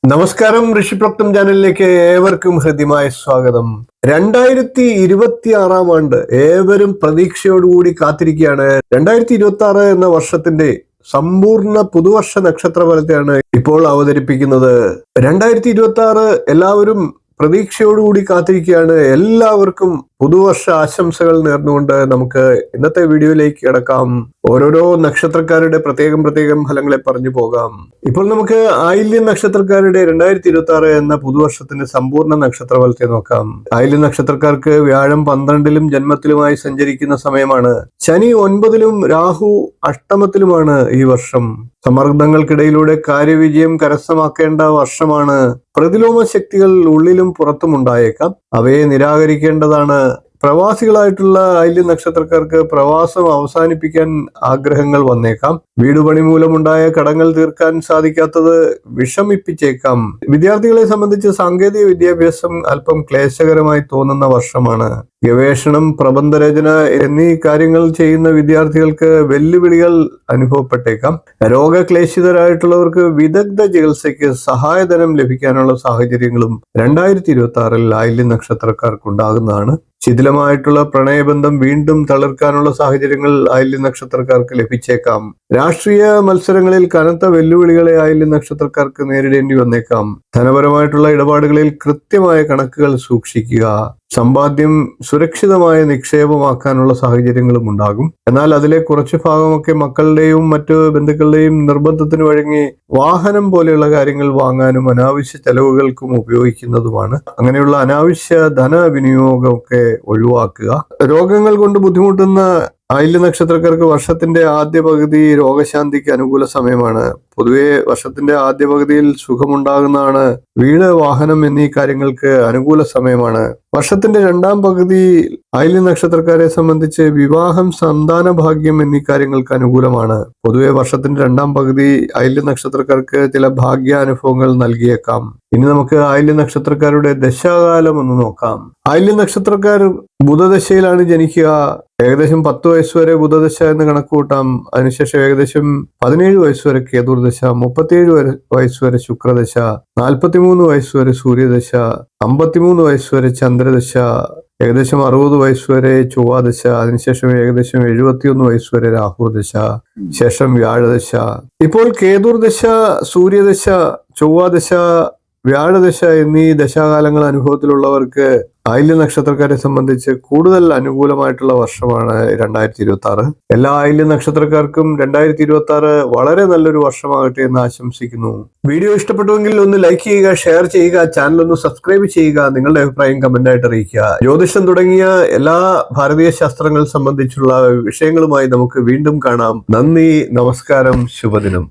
നമസ്കാരം, ഋഷിപ്രോക്തം ചാനലിലേക്ക് ഏവർക്കും ഹൃദ്യമായ സ്വാഗതം. 2026 ആണ്ട് ഏവരും പ്രതീക്ഷയോടുകൂടി കാത്തിരിക്കുകയാണ്. 2026 എന്ന വർഷത്തിന്റെ സമ്പൂർണ്ണ പുതുവർഷ നക്ഷത്രഫലത്തെയാണ് ഇപ്പോൾ അവതരിപ്പിക്കുന്നത്. 2026 എല്ലാവരും പ്രതീക്ഷയോടുകൂടി കാത്തിരിക്കുകയാണ്. എല്ലാവർക്കും പുതുവർഷ ആശംസകൾ നേർന്നുകൊണ്ട് നമുക്ക് ഇന്നത്തെ വീഡിയോയിലേക്ക് കിടക്കാം. ഓരോരോ നക്ഷത്രക്കാരുടെ പ്രത്യേകം ഫലങ്ങളെ പറഞ്ഞു പോകാം. ഇപ്പോൾ നമുക്ക് ആയില്യം നക്ഷത്രക്കാരുടെ 2026 എന്ന പുതുവർഷത്തിന്റെ സമ്പൂർണ്ണ നക്ഷത്രഫലത്തെ നോക്കാം. ആയില്യം നക്ഷത്രക്കാർക്ക് വ്യാഴം 12ലും ജന്മത്തിലുമായി സഞ്ചരിക്കുന്ന സമയമാണ്. ശനി 9ലും രാഹു അഷ്ടമത്തിലുമാണ് ഈ വർഷം. സമ്മർദ്ദങ്ങൾക്കിടയിലൂടെ കാര്യവിജയം കരസ്ഥമാക്കേണ്ട വർഷമാണ്. പ്രതിലോമ ശക്തികൾ ഉള്ളിലും പുറത്തും ഉണ്ടായേക്കാം. അവയെ നിരാകരിക്കേണ്ടതാണ്. പ്രവാസികളായിട്ടുള്ള ആയില്യം നക്ഷത്രക്കാർക്ക് പ്രവാസം അവസാനിപ്പിക്കാൻ ആഗ്രഹങ്ങൾ വന്നേക്കാം. വീടുപണി മൂലമുണ്ടായ കടങ്ങൾ തീർക്കാൻ സാധിക്കാത്തത് വിഷമിപ്പിച്ചേക്കാം. വിദ്യാർത്ഥികളെ സംബന്ധിച്ച് സാങ്കേതിക വിദ്യാഭ്യാസം അല്പം ക്ലേശകരമായി തോന്നുന്ന വർഷമാണ്. ഗവേഷണം, പ്രബന്ധരചന എന്നീ കാര്യങ്ങൾ ചെയ്യുന്ന വിദ്യാർത്ഥികൾക്ക് വെല്ലുവിളികൾ അനുഭവപ്പെട്ടേക്കാം. രോഗക്ലേശിതരായിട്ടുള്ളവർക്ക് വിദഗ്ധ ചികിത്സയ്ക്ക് സഹായധനം ലഭിക്കാനുള്ള സാഹചര്യങ്ങളും 2026 ആയില്യം നക്ഷത്രക്കാർക്ക് ഉണ്ടാകുന്നതാണ്. ശിഥിലമായിട്ടുള്ള പ്രണയബന്ധം വീണ്ടും തളിർക്കാനുള്ള സാഹചര്യങ്ങൾ ആയില്യം നക്ഷത്രക്കാർക്ക് ലഭിച്ചേക്കാം. രാഷ്ട്രീയ മത്സരങ്ങളിൽ കനത്ത വെല്ലുവിളികളെ ആയില്യം നക്ഷത്രക്കാർക്ക് നേരിടേണ്ടി വന്നേക്കാം. ധനപരമായിട്ടുള്ള ഇടപാടുകളിൽ കൃത്യമായ കണക്കുകൾ സൂക്ഷിക്കുക. സമ്പാദ്യം സുരക്ഷിതമായ നിക്ഷേപമാക്കാനുള്ള സാഹചര്യങ്ങളും ഉണ്ടാകും. എന്നാൽ അതിലെ കുറച്ചു ഭാഗമൊക്കെ മക്കളുടെയും മറ്റു ബന്ധുക്കളുടെയും നിർബന്ധത്തിന് വഴങ്ങി വാഹനം പോലെയുള്ള കാര്യങ്ങൾ വാങ്ങാനും അനാവശ്യ ചെലവുകൾക്കും ഉപയോഗിക്കുന്നതുമാണ്. അങ്ങനെയുള്ള അനാവശ്യ ധനവിനിയോഗമൊക്കെ ഒഴിവാക്കുക. രോഗങ്ങൾ കൊണ്ട് ബുദ്ധിമുട്ടുന്ന ആയില്യം നക്ഷത്രക്കാർക്ക് വർഷത്തിന്റെ ആദ്യ പകുതി രോഗശാന്തിക്ക് അനുകൂല സമയമാണ്. പൊതുവെ വർഷത്തിന്റെ ആദ്യ പകുതിയിൽ സുഖമുണ്ടാകുന്നതാണ്. വീട്, വാഹനം എന്നീ കാര്യങ്ങൾക്ക് അനുകൂല സമയമാണ്. വർഷത്തിന്റെ രണ്ടാം പകുതി ആയില്യം നക്ഷത്രക്കാരെ സംബന്ധിച്ച് വിവാഹം, സന്താന ഭാഗ്യം എന്നീ കാര്യങ്ങൾക്ക് അനുകൂലമാണ്. പൊതുവെ വർഷത്തിന്റെ രണ്ടാം പകുതി ആയില്യം നക്ഷത്രക്കാർക്ക് ചില ഭാഗ്യാനുഭവങ്ങൾ നൽകിയേക്കാം. ഇനി നമുക്ക് ആയില്യം നക്ഷത്രക്കാരുടെ ദശാകാലം ഒന്ന് നോക്കാം. ആയില്യം നക്ഷത്രക്കാർ ബുധദശയിലാണ് ജനിക്കുക. ഏകദേശം 10 വയസ്സ് വരെ ബുധദശ എന്ന് കണക്ക് കൂട്ടാം. അതിനുശേഷം ഏകദേശം 17 വയസ്സ് വരെ കേതുർദശ, 37 വയസ്സ് വരെ ശുക്രദശ, 43 വയസ്സ് വരെ സൂര്യദശ, 53 വയസ്സ് വരെ ചന്ദ്രദശ, ഏകദേശം 60 വയസ്സ് വരെ ചൊവ്വാദശ, അതിനുശേഷം ഏകദേശം 71 വയസ്സ് വരെ രാഹുദശ, ശേഷം വ്യാഴദശ. ഇപ്പോൾ കേതുർദശ, സൂര്യദശ, ചൊവ്വാദശ, വ്യാഴദശ എന്നീ ദശാകാലങ്ങൾ അനുഭവത്തിലുള്ളവർക്ക് ആയില്യം നക്ഷത്രക്കാരെ സംബന്ധിച്ച് കൂടുതൽ അനുകൂലമായിട്ടുള്ള വർഷമാണ് 2026. എല്ലാ ആയില്യം നക്ഷത്രക്കാർക്കും 2026 വളരെ നല്ലൊരു വർഷമാകട്ടെ എന്ന് ആശംസിക്കുന്നു. വീഡിയോ ഇഷ്ടപ്പെട്ടുവെങ്കിൽ ഒന്ന് ലൈക്ക് ചെയ്യുക, ഷെയർ ചെയ്യുക, ചാനൽ ഒന്ന് സബ്സ്ക്രൈബ് ചെയ്യുക, നിങ്ങളുടെ അഭിപ്രായം കമന്റായിട്ട് അറിയിക്കുക. ജ്യോതിഷം തുടങ്ങിയ എല്ലാ ഭാരതീയ ശാസ്ത്രങ്ങൾ സംബന്ധിച്ചുള്ള വിഷയങ്ങളുമായി നമുക്ക് വീണ്ടും കാണാം. നന്ദി, നമസ്കാരം, ശുഭദിനം.